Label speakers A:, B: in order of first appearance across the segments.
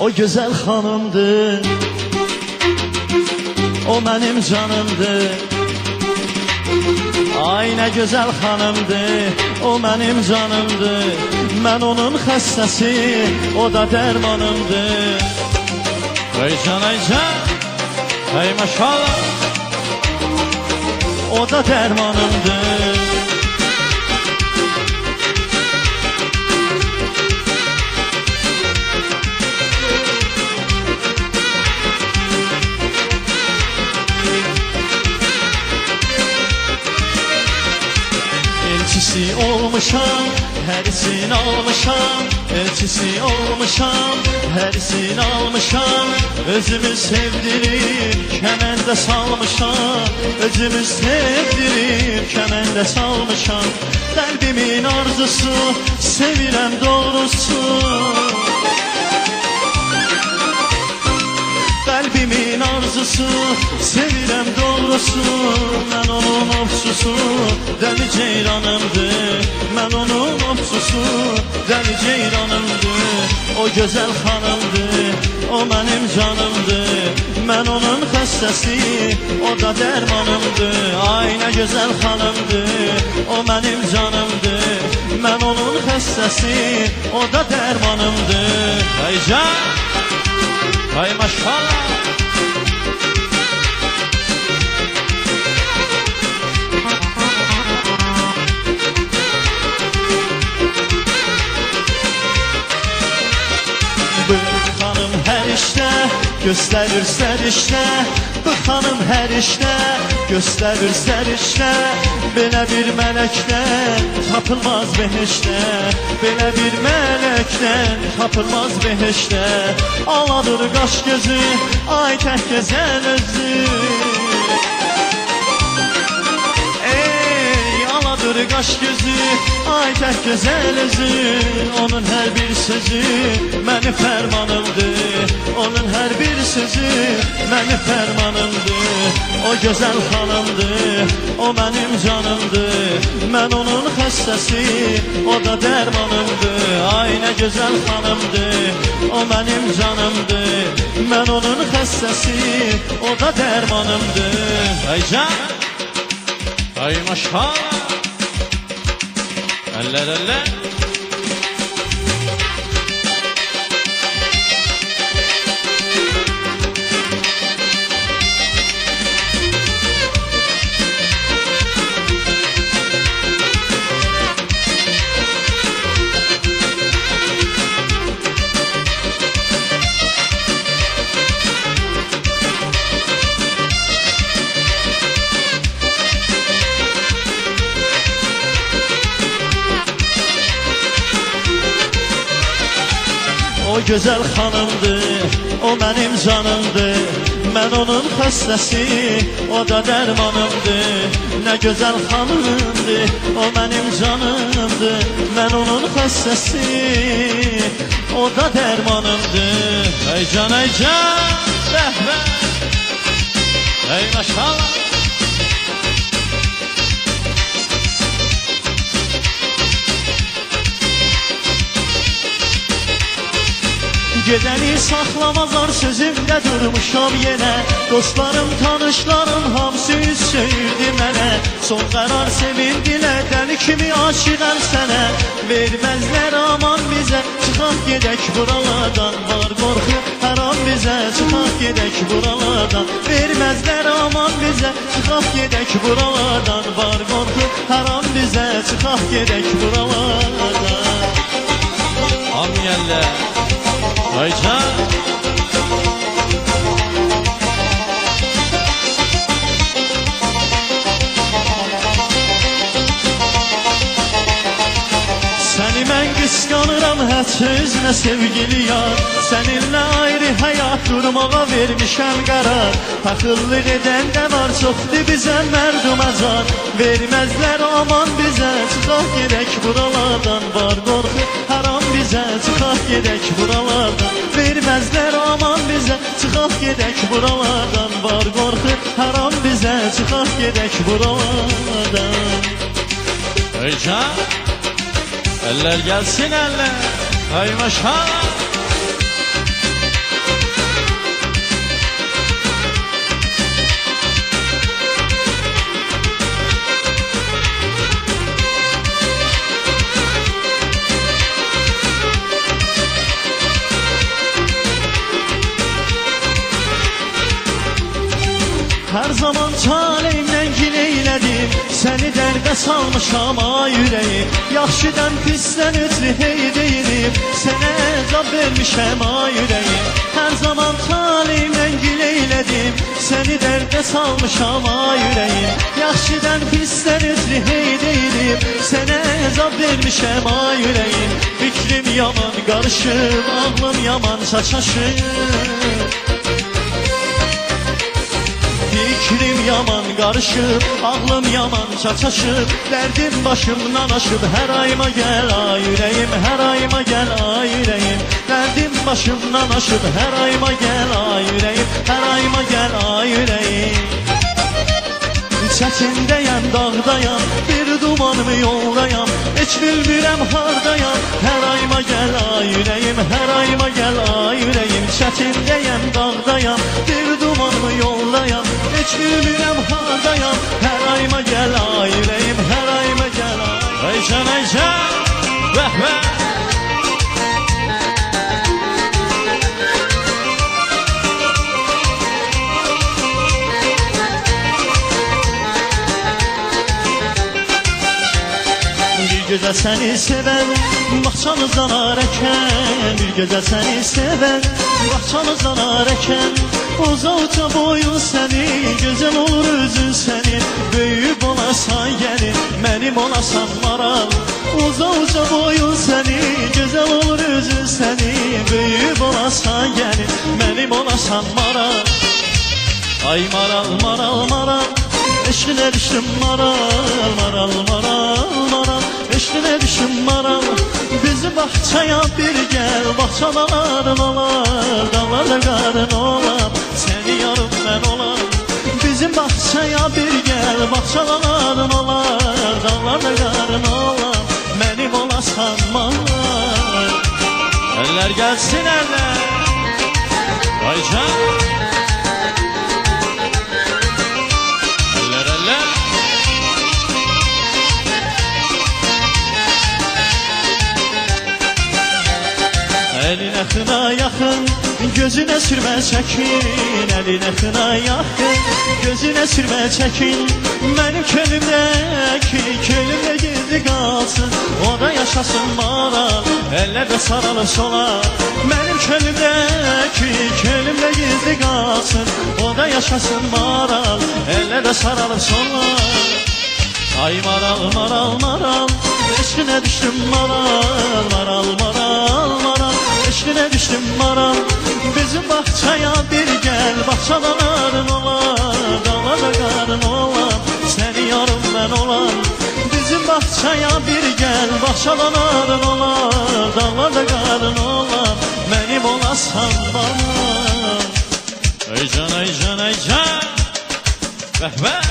A: o güzel hanımdır, o benim canımdır. Ay ne güzel hanımdır, o benim canımdır. Ben onun xəstəsi, o da dermanımdır. Ay can, ay maşallah, o da dermanımdır. Elçisi olmuşam, herisin almışam. Elçisi olmuşam, herisin almışam. Özümü sevdirip kemende salmışam. Özümü sevdirip kemende salmışam. Kalbimin arzusu, sevirem doğrusu. Kalbimin arzusu, sevirem doğrusu. Ben onun ofsusu, deli ceyranımdır. Ben onun ofsusu, deli ceyranımdır. O güzel hanımdır, o benim canımdır. Ben onun xəstəsi, o da dermanımdır. Ay ne güzel hanımdır, o benim canımdır. Ben onun xəstəsi, o da dermanımdır. Ay can, ay maşallah. Bu hanım her işte gösterir serişte. Bu hanım her işte gösterir serişte. Belə bir melekten tapılmaz behişte. Belə bir melekten tapılmaz behişte. Aladır qaş gözü, ay tek gezen özü. Aladır qaş gözü, ay tek güzel özü. Onun her bir sözü benim fermanımdır. Onun her bir sözü benim fermanımdır. O güzel hanımdır, o benim canımdır. Ben onun xəstəsi, o da dermanımdır. Ay ne güzel hanımdır, o benim canımdır. Ben onun xəstəsi, o da dermanımdır. Ay can, ay maşallah. Eller eller. O güzel hanımdır, o benim canımdır. Ben onun xəstəsi, o da dermanımdır. Ne güzel hanımdır, o benim canımdır. Ben onun xəstəsi, o da dermanımdır. Ey can, ey can, rəhmə, ey maşallah. Gedəni saxlamazlar sözümdə durmuşam yenə. Dostlarım, tanışlarım hamısı üz söyürdü mənə. Son qərar sevindilər, dəli kimi aşiqəm sənə. Verməzlər aman bizə, çıxaq gedək buralardan. Var qorxu haram bizə, çıxaq gedək buralardan. Verməzlər aman bizə, çıxaq gedək buralardan. Var qorxu haram bizə, çıxaq gedək buralardan. Amiyəllər, ay can. Səni mən qısqanıram heç özünə sevgili yar. Səninlə ayrı həyat qurmağa vermişəm qərar. Paxıllıq edən də var, çoxdur bizə mərdumə can. Verməzlər aman bizə, çıxaq gedək buralardan. Var qorxu haram bizə, çıxaq gedək buralardan. Verməzlər aman bizə, çıxaq gedək buralardan. Var qorxu haram bizə, çıxaq gedək buralardan. Ey can, eller gelsin eller, ay maşallah. dərdə salmışam ay ürəyi. Yaxşıdan pisdən ötürü hey deyilib, sənə əzab vermişəm ay ürəyi. Hər zaman talimdən gül eylədim, səni dərdə salmışam ay ürəyi. Yaxşıdan pisdən ötürü hey deyilib, sənə əzab vermişəm ay ürəyi. Fikrim yaman qarışıb, ağlım yaman çaşaşıb. Fikrim yaman qarışıb, ağlım yaman çaçaşıb. Dərdim başımdan aşıb, hər ayıma gəl ay ürəyim, hər ayıma gəl ay ürəyim. Dərdim başımdan aşıb, hər ayıma gəl ay ürəyim, hər ayıma gəl ay ürəyim. Çəkindəyəm, dağdayam, bir dumanımı yoldayam, heç bilmirəm hardayam. Hər ayıma gəl ay ürəyim, hər ayıma gəl ay ürəyim. Çəkindəyəm, dağdayam, bir dumanımı yoldayam, heç bilmirəm hardayam. Hər ayıma gəl ay ürəyim, hər ayıma gəl ay. Aycan, aycan, vəh vəh. Gözəl səni sevən, baxçanızdan arəkən. Bir gözəl səni sevən, baxçanızdan arəkən. Uza uca boyun səni, gözəl olur üzün sənin. Böyüyüb olasan gəlin, mənim olasan maral. Uza uca boyun səni, gözəl olur üzün sənin. Böyüyüb olasan gəlin, mənim olasan maral. Ay maral, maral, maral, eşqinə düşdüm maral. Maral, maral, maral, eşqinə düşdüm maral. Bizi baxçaya bir gəl, baxçaların olar, dağlarda qarın olar, səni yarım mən olar. Bizim baxçaya bir gəl, baxçaların olar, dağlarda qarın olar, mənim olasan maral. Eller gəlsin eller, Aycan. Eline xına yaxın, gözünə sürmə çəkin. Eline xına yaxın, gözünə sürmə çəkin. Mənim könlümdəki, könlümdə gizli qalsın, o da yaşasın maral, əllərdə saralıb solar. Mənim könlümdəki, könlümdə gizli qalsın, o da yaşasın maral, əllərdə saralıb solar. Ay maral, maral, maral, eşqinə düşdüm maral. Maral, maral, maral, eşqinə düşdüm maral. Bizim baxçaya bir gəl, baxçaların olar, dağlarda qarın olar, səni yarım mən olar. Bizim baxçaya bir gəl, baxçaların olar, dağlarda qarın olar, mənim olasan maral. Aycan, aycan, aycan, vəh vəh.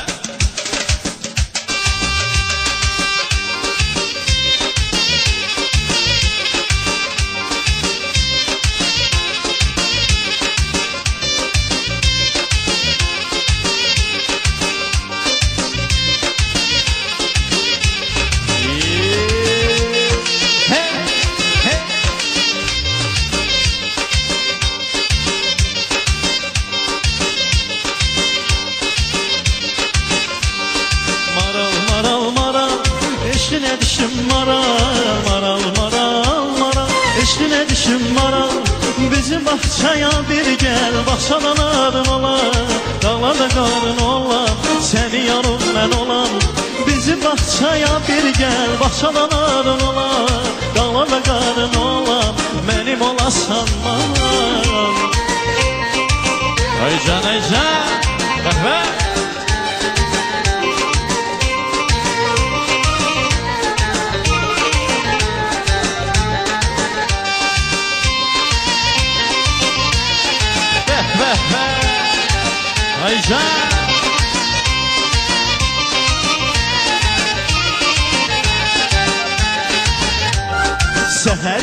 A: Eşqinə düşüm maral, maral, maral, maral, eşqinə düşüm maral. Bizim baxçaya bir gəl, baxçaların olar, dağlarda qarın olar, səni yarım mən olam. Bizim baxçaya bir gəl, baxçaların olar, dağlarda qarın olar, mənim olasan maral. Aycan, aycan, qəhvə. Aycan. Seher